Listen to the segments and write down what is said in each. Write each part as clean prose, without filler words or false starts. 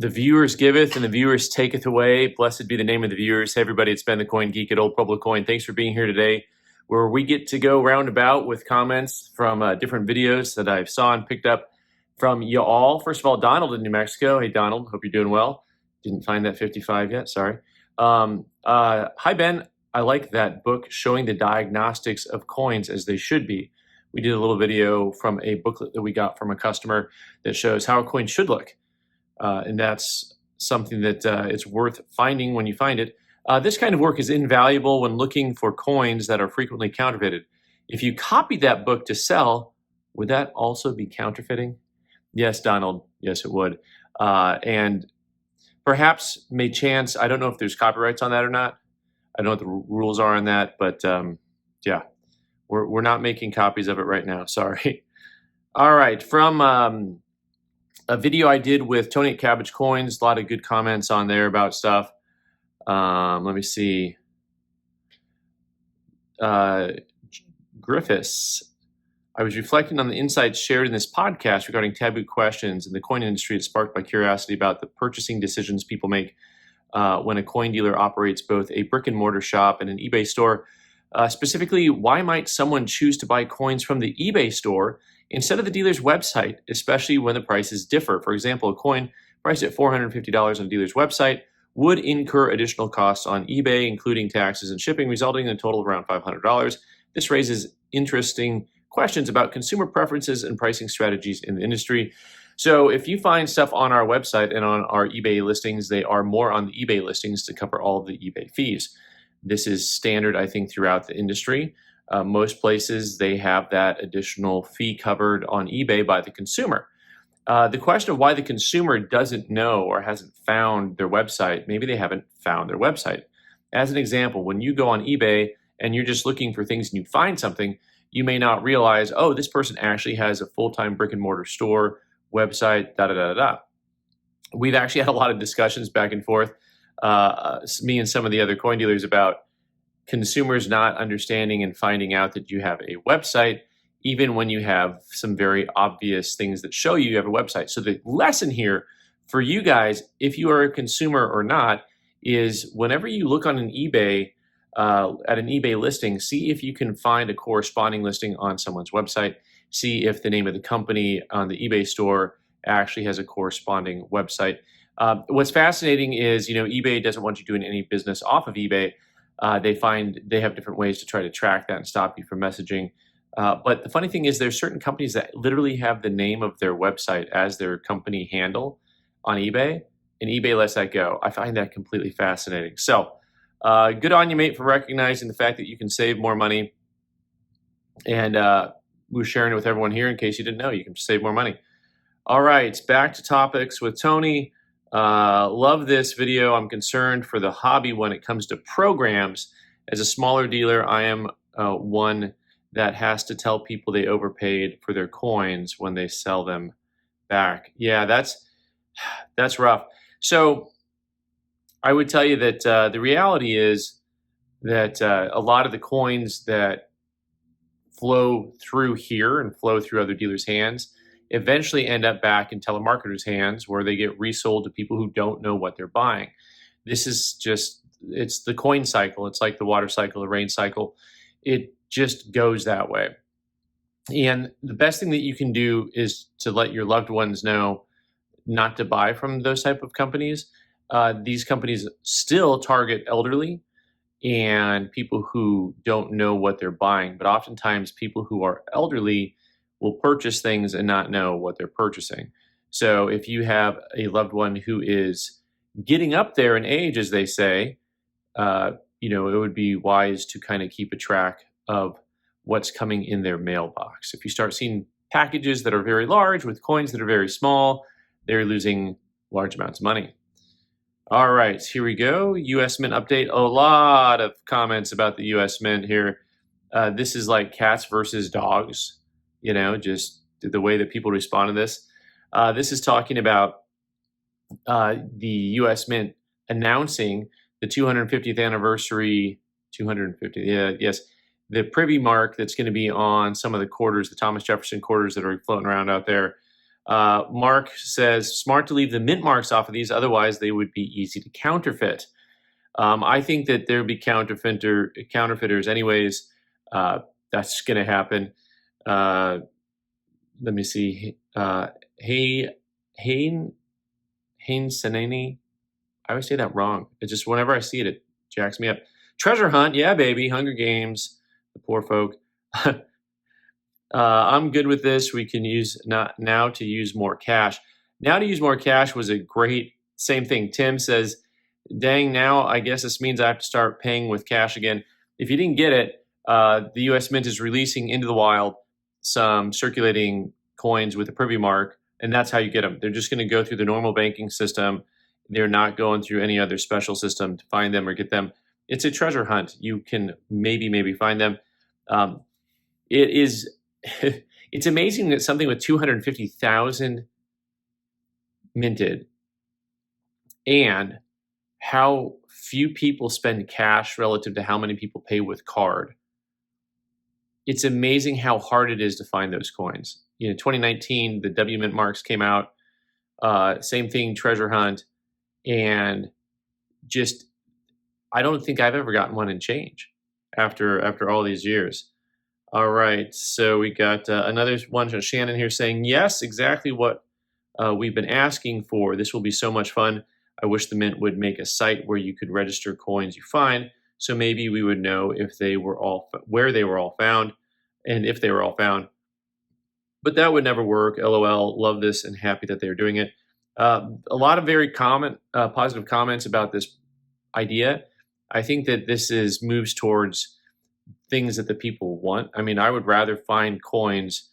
The viewers giveth and the viewers taketh away. Blessed be the name of the viewers. Hey, everybody, it's Ben the Coin Geek at Old Pueblo Coin. Thanks for being here today, where we get to go roundabout with comments from different videos that I saw and picked up from you all. First of all, Donald in New Mexico. Hey, Donald, hope you're doing well. Didn't find that 55 yet, sorry. Hi, Ben. I like that book showing the diagnostics of coins as they should be. We did a little video from a booklet that we got from a customer that shows how a coin should look. And that's something that it's worth finding when you find it. This kind of work is invaluable when looking for coins that are frequently counterfeited. If you copied that book to sell, would that also be counterfeiting? Yes, Donald. Yes, it would. And perhaps may chance, I don't know if there's copyrights on that or not. I don't know what the rules are on that, but yeah, we're not making copies of it right now. Sorry. All right, from a video I did with Tony at Cabbage Coins, a lot of good comments on there about stuff. Let me see. Griffiths. I was reflecting on the insights shared in this podcast regarding taboo questions in the coin industry. It's sparked by curiosity about the purchasing decisions people make when a coin dealer operates both a brick and mortar shop and an eBay store. Specifically, why might someone choose to buy coins from the eBay store instead of the dealer's website, especially when the prices differ? For example, a coin priced at $450 on a dealer's website would incur additional costs on eBay, including taxes and shipping, resulting in a total of around $500. This raises interesting questions about consumer preferences and pricing strategies in the industry. So if you find stuff on our website and on our eBay listings, they are more on the eBay listings to cover all of the eBay fees. This is standard, I think, throughout the industry. Most places, they have that additional fee covered on eBay by the consumer. The question of why the consumer doesn't know or hasn't found their website, maybe they haven't found their website. As an example, when you go on eBay and you're just looking for things and you find something, you may not realize, oh, this person actually has a full-time brick and mortar store, website, da-da-da-da-da. We've actually had a lot of discussions back and forth, me and some of the other coin dealers, about consumers not understanding and finding out that you have a website, even when you have some very obvious things that show you have a website. So the lesson here for you guys, if you are a consumer or not, is whenever you look on an eBay, at an eBay listing, see if you can find a corresponding listing on someone's website. See if the name of the company on the eBay store actually has a corresponding website. What's fascinating is, eBay doesn't want you doing any business off of eBay. They have different ways to try to track that and stop you from messaging. But the funny thing is there's certain companies that literally have the name of their website as their company handle on eBay, and eBay lets that go. I find that completely fascinating. So good on you, mate, for recognizing the fact that you can save more money. And we're sharing it with everyone here in case you didn't know, you can save more money. All right, back to topics with Tony. Love this video. I'm concerned for the hobby when it comes to programs. As a smaller dealer, I am one that has to tell people they overpaid for their coins when they sell them back. Yeah, that's rough. So I would tell you that the reality is that a lot of the coins that flow through here and flow through other dealers' hands eventually end up back in telemarketers' hands, where they get resold to people who don't know what they're buying. This is it's the coin cycle. It's like the water cycle, the rain cycle. It just goes that way. And the best thing that you can do is to let your loved ones know not to buy from those type of companies. These companies still target elderly and people who don't know what they're buying, but oftentimes people who are elderly will purchase things and not know what they're purchasing. So if you have a loved one who is getting up there in age, as they say, it would be wise to kind of keep a track of what's coming in their mailbox. If you start seeing packages that are very large with coins that are very small, they're losing large amounts of money. All right, here we go. US Mint update. A lot of comments about the US Mint here. This is like cats versus dogs, just the way that people respond to this. This is talking about the US Mint announcing the 250th anniversary, the Privy mark that's going to be on some of the quarters, the Thomas Jefferson quarters that are floating around out there. Mark says, smart to leave the mint marks off of these, otherwise they would be easy to counterfeit. I think that there would be counterfeiters anyways. That's going to happen. Let me see. Hain Senani. I always say that wrong. It just, whenever I see it, it jacks me up. Treasure hunt, yeah, baby. Hunger Games. The poor folk. I'm good with this. We can use now to use more cash. Now to use more cash was a great same thing. Tim says, dang, now I guess this means I have to start paying with cash again. If you didn't get it, the U.S. Mint is releasing into the wild some circulating coins with a Privy mark, and that's how you get them. They're just going to go through the normal banking system. They're not going through any other special system to find them or get them. It's a treasure hunt. You can maybe find them. It is. It's amazing that something with 250,000 minted and how few people spend cash relative to how many people pay with card. It's amazing how hard it is to find those coins. 2019, the W Mint marks came out. Same thing, treasure hunt, and just I don't think I've ever gotten one in change after all these years. All right, so we got another one from Shannon here saying, yes, exactly what we've been asking for. This will be so much fun. I wish the Mint would make a site where you could register coins you find, so maybe we would know if they were where they were all found, and if they were all found. But that would never work. LOL, love this and happy that they're doing it. A lot of very positive comments about this idea. I think that this moves towards things that the people want. I mean, I would rather find coins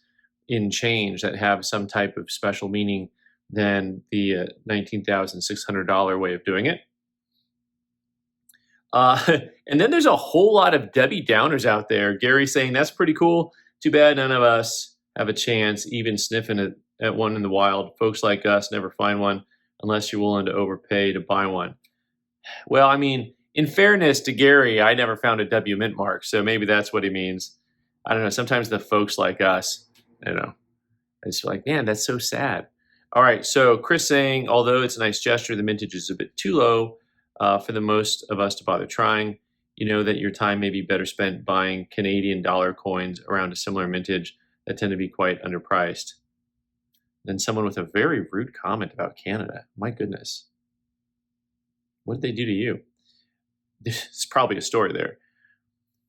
in change that have some type of special meaning than the $19,600 way of doing it. And then there's a whole lot of Debbie Downers out there. Gary saying, that's pretty cool. Too bad none of us have a chance even sniffing at one in the wild. Folks like us never find one unless you're willing to overpay to buy one. Well, I mean, in fairness to Gary, I never found a W Mint mark, so maybe that's what he means. I don't know. Sometimes the folks like us, it's like, man, that's so sad. All right, so Chris saying, although it's a nice gesture, the mintage is a bit too low for the most of us to bother trying. You know that your time may be better spent buying Canadian dollar coins around a similar mintage that tend to be quite underpriced. Then someone with a very rude comment about Canada. My goodness. What did they do to you? There's probably a story there.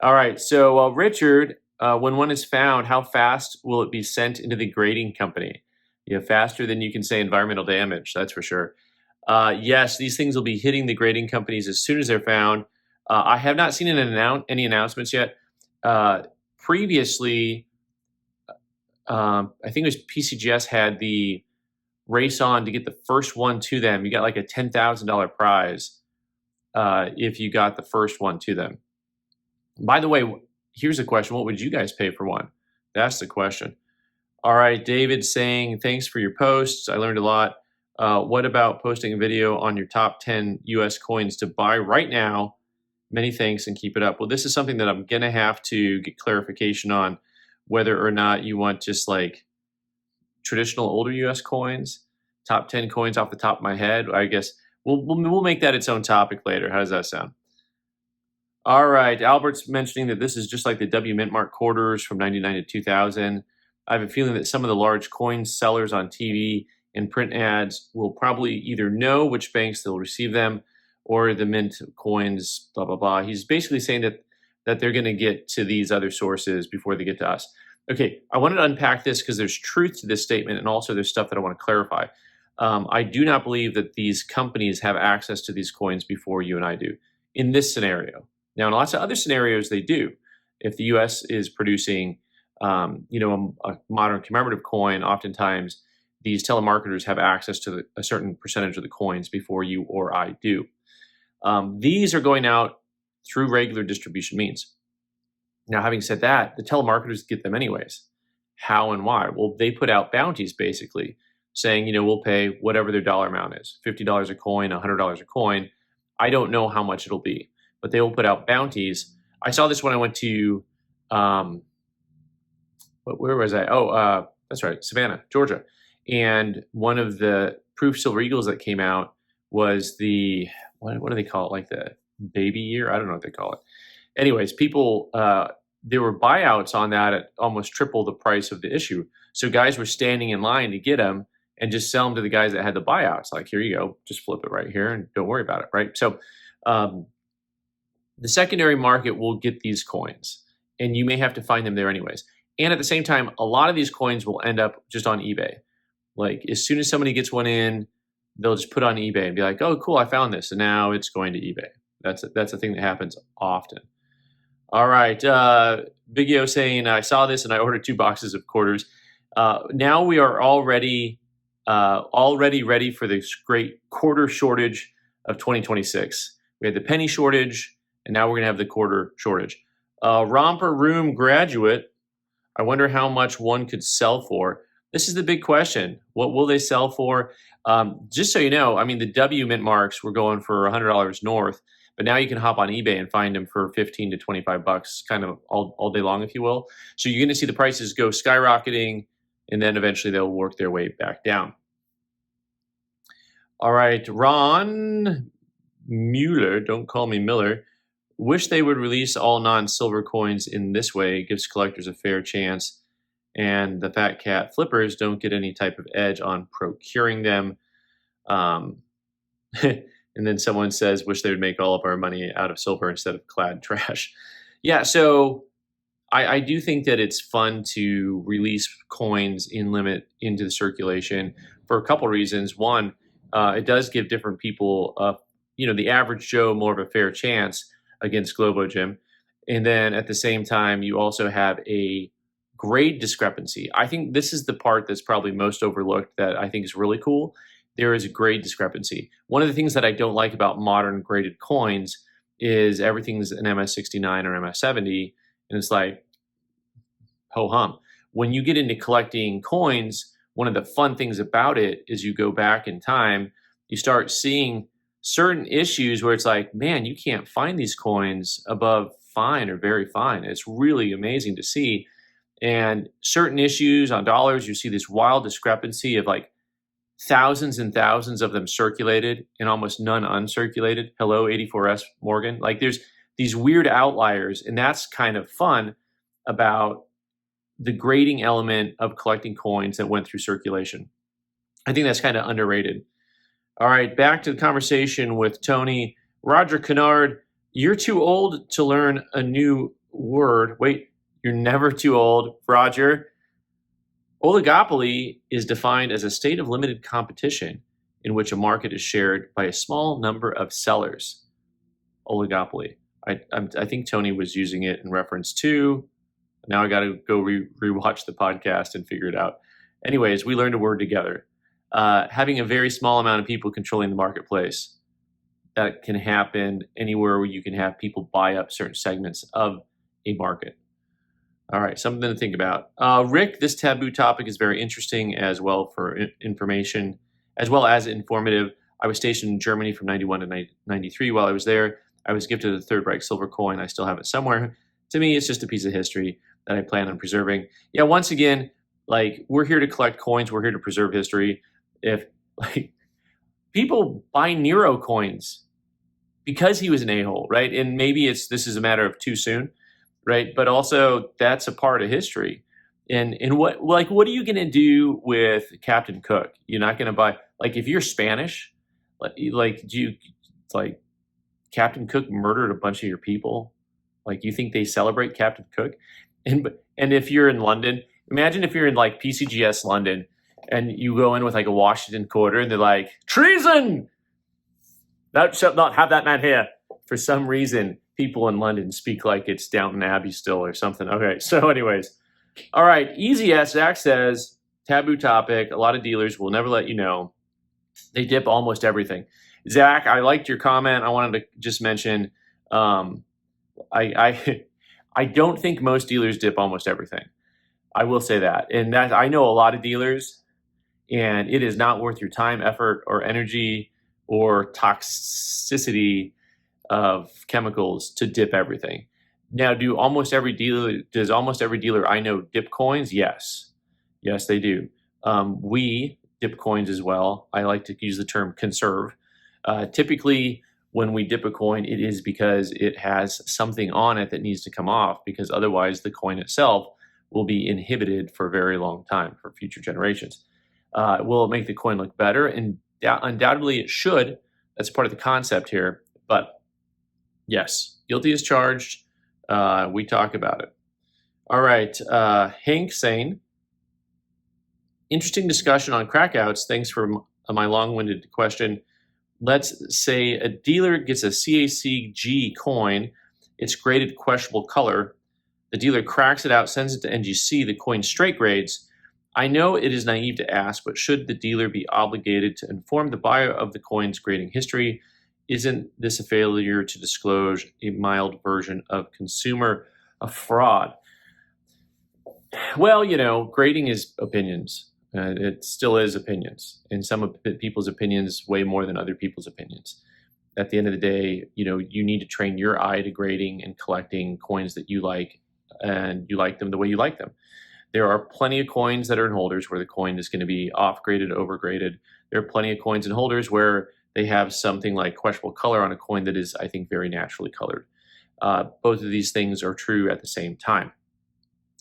All right, so Richard, when one is found, how fast will it be sent into the grading company? Faster than you can say environmental damage, that's for sure. Yes, these things will be hitting the grading companies as soon as they're found. I have not seen any announcements yet. Previously, I think it was PCGS had the race on to get the first one to them. You got like a $10,000 prize if you got the first one to them. By the way, here's a question. What would you guys pay for one? That's the question. All right, David saying, thanks for your posts. I learned a lot. What about posting a video on your top 10 US coins to buy right now? Many thanks and keep it up. Well, this is something that I'm going to have to get clarification on, whether or not you want just like traditional older US coins, top 10 coins off the top of my head. I guess we'll make that its own topic later. How does that sound? All right, Albert's mentioning that this is just like the W Mint Mark quarters from 99 to 2000. I have a feeling that some of the large coin sellers on TV and print ads will probably either know which banks they'll receive them or the mint coins, blah, blah, blah. He's basically saying that they're going to get to these other sources before they get to us. Okay, I wanted to unpack this because there's truth to this statement and also there's stuff that I want to clarify. I do not believe that these companies have access to these coins before you and I do in this scenario. Now, in lots of other scenarios, they do. If the U.S. is producing, a modern commemorative coin, oftentimes these telemarketers have access to a certain percentage of the coins before you or I do. These are going out through regular distribution means. Now, having said that, the telemarketers get them anyways. How and why? Well, they put out bounties basically saying, we'll pay whatever their dollar amount is, $50 a coin, $100 a coin. I don't know how much it'll be, but they will put out bounties. I saw this when I went to, where was I? That's right, Savannah, Georgia. And one of the proof silver eagles that came out was the, what do they call it? Like the baby year? I don't know what they call it. Anyways, people, there were buyouts on that at almost triple the price of the issue. So guys were standing in line to get them and just sell them to the guys that had the buyouts. Like, here you go, just flip it right here and don't worry about it, right? So the secondary market will get these coins, and you may have to find them there anyways. And at the same time, a lot of these coins will end up just on eBay. Like, as soon as somebody gets one in, they'll just put on eBay and be like, oh, cool, I found this. And now it's going to eBay. That's a thing that happens often. All right. Big Yo saying, I saw this and I ordered 2 boxes of quarters. Now we are already ready for this great quarter shortage of 2026. We had the penny shortage, and now we're going to have the quarter shortage. Romper Room graduate, I wonder how much one could sell for. This is the big question. What will they sell for? Just so you know, I mean, the W mint marks were going for $100 north, but now you can hop on eBay and find them for 15 to 25 bucks, kind of all day long, if you will. So you're going to see the prices go skyrocketing, and then eventually they'll work their way back down. All right, Ron Mueller, don't call me Miller, wish they would release all non-silver coins in this way. It gives collectors a fair chance, and the fat cat flippers don't get any type of edge on procuring them. And then someone says, wish they would make all of our money out of silver instead of clad trash. Yeah, so I do think that it's fun to release coins in limit into the circulation for a couple reasons. One, it does give different people, the average Joe, more of a fair chance against Globo Gym. And then at the same time, you also have a grade discrepancy. I think this is the part that's probably most overlooked that I think is really cool. There is a grade discrepancy. One of the things that I don't like about modern graded coins is everything's an MS69 or MS70, and it's like, ho-hum. When you get into collecting coins, one of the fun things about it is you go back in time, you start seeing certain issues where it's like, man, you can't find these coins above fine or very fine. It's really amazing to see. And certain issues on dollars, you see this wild discrepancy of like thousands and thousands of them circulated and almost none uncirculated. Hello, 84S Morgan. Like, there's these weird outliers, and that's kind of fun about the grading element of collecting coins that went through circulation. I think that's kind of underrated. All right, back to the conversation with Tony. Roger Kennard, you're too old to learn a new word. Wait, you're never too old, Roger. Oligopoly is defined as a state of limited competition in which a market is shared by a small number of sellers. Oligopoly. I think Tony was using it in reference to. Now I got to go rewatch the podcast and figure it out. Anyways, we learned a word together. Having a very small amount of people controlling the marketplace. That can happen anywhere where you can have people buy up certain segments of a market. All right, something to think about. Rick, this taboo topic is very interesting as well for information, as well as informative. I was stationed in Germany from 91 to 93. While I was there, I was gifted a Third Reich silver coin. I still have it somewhere. To me, it's just a piece of history that I plan on preserving. Yeah, once again, like, we're here to collect coins. We're here to preserve history. If like people buy Nero coins because he was an a-hole, right? And maybe this is a matter of too soon, right? But also that's a part of history. And what are you going to do with Captain Cook? You're not going to buy, like, if you're Spanish, like Captain Cook murdered a bunch of your people. Like, you think they celebrate Captain Cook? And if you're in London, imagine if you're in like PCGS London and you go in with like a Washington quarter and they're like, treason! Thou shalt not have that man here. For some reason, people in London speak like it's Downton Abbey still or something. Okay, so anyways. All right, Easy S. Zach says, taboo topic, a lot of dealers will never let you know. They dip almost everything. Zach, I liked your comment. I wanted to just mention, I don't think most dealers dip almost everything. I will say that. And that I know a lot of dealers, and it is not worth your time, effort, or energy or toxicity of chemicals to dip everything. Now, does almost every dealer I know dip coins? Yes. Yes, they do. We dip coins as well. I like to use the term conserve. Typically, when we dip a coin, it is because it has something on it that needs to come off, because otherwise the coin itself will be inhibited for a very long time for future generations. Will it make the coin look better? And undoubtedly it should. That's part of the concept here. But yes, guilty as charged. We talk about it. All right. Hank saying, interesting discussion on crackouts. Thanks for my long-winded question. Let's say a dealer gets a CACG coin. It's graded questionable color. The dealer cracks it out, sends it to NGC. The coin straight grades. I know it is naive to ask, but should the dealer be obligated to inform the buyer of the coin's grading history? Isn't this a failure to disclose a mild version of consumer fraud? Well, grading is opinions. It still is opinions, and some people's opinions weigh more than other people's opinions. At the end of the day, you need to train your eye to grading and collecting coins that you like, and you like them the way you like them. There are plenty of coins that are in holders where the coin is going to be off-graded, over-graded. There are plenty of coins in holders where they have something like questionable color on a coin that is, I think, very naturally colored. Both of these things are true at the same time.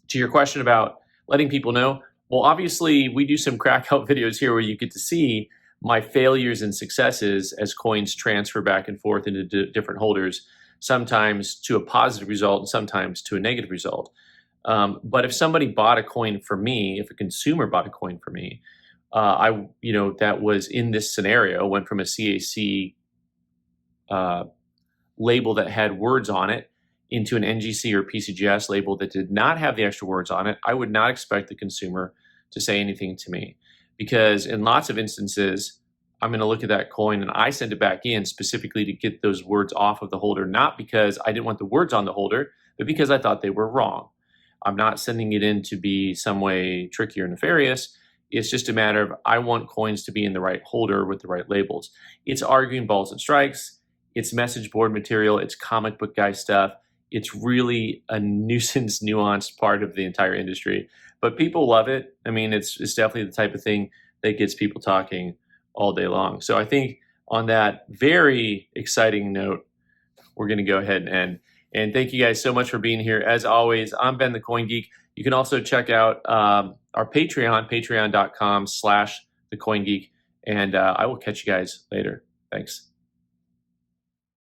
To your question about letting people know, well, obviously, we do some crackout videos here where you get to see my failures and successes as coins transfer back and forth into different holders, sometimes to a positive result and sometimes to a negative result. But if somebody bought a coin for me, if a consumer bought a coin for me, that was in this scenario, went from a CAC label that had words on it into an NGC or PCGS label that did not have the extra words on it, I would not expect the consumer to say anything to me, because in lots of instances, I'm going to look at that coin and I send it back in specifically to get those words off of the holder, not because I didn't want the words on the holder, but because I thought they were wrong. I'm not sending it in to be some way tricky or nefarious. It's just a matter of I want coins to be in the right holder with the right labels. It's arguing balls and strikes. It's message board material. It's comic book guy stuff. It's really a nuisance, nuanced part of the entire industry. But people love it. I mean, it's definitely the type of thing that gets people talking all day long. So I think on that very exciting note, we're going to go ahead and end. And thank you guys so much for being here. As always, I'm Ben the Coin Geek. You can also check out our Patreon, patreon.com/thecoingeek. And I will catch you guys later. Thanks.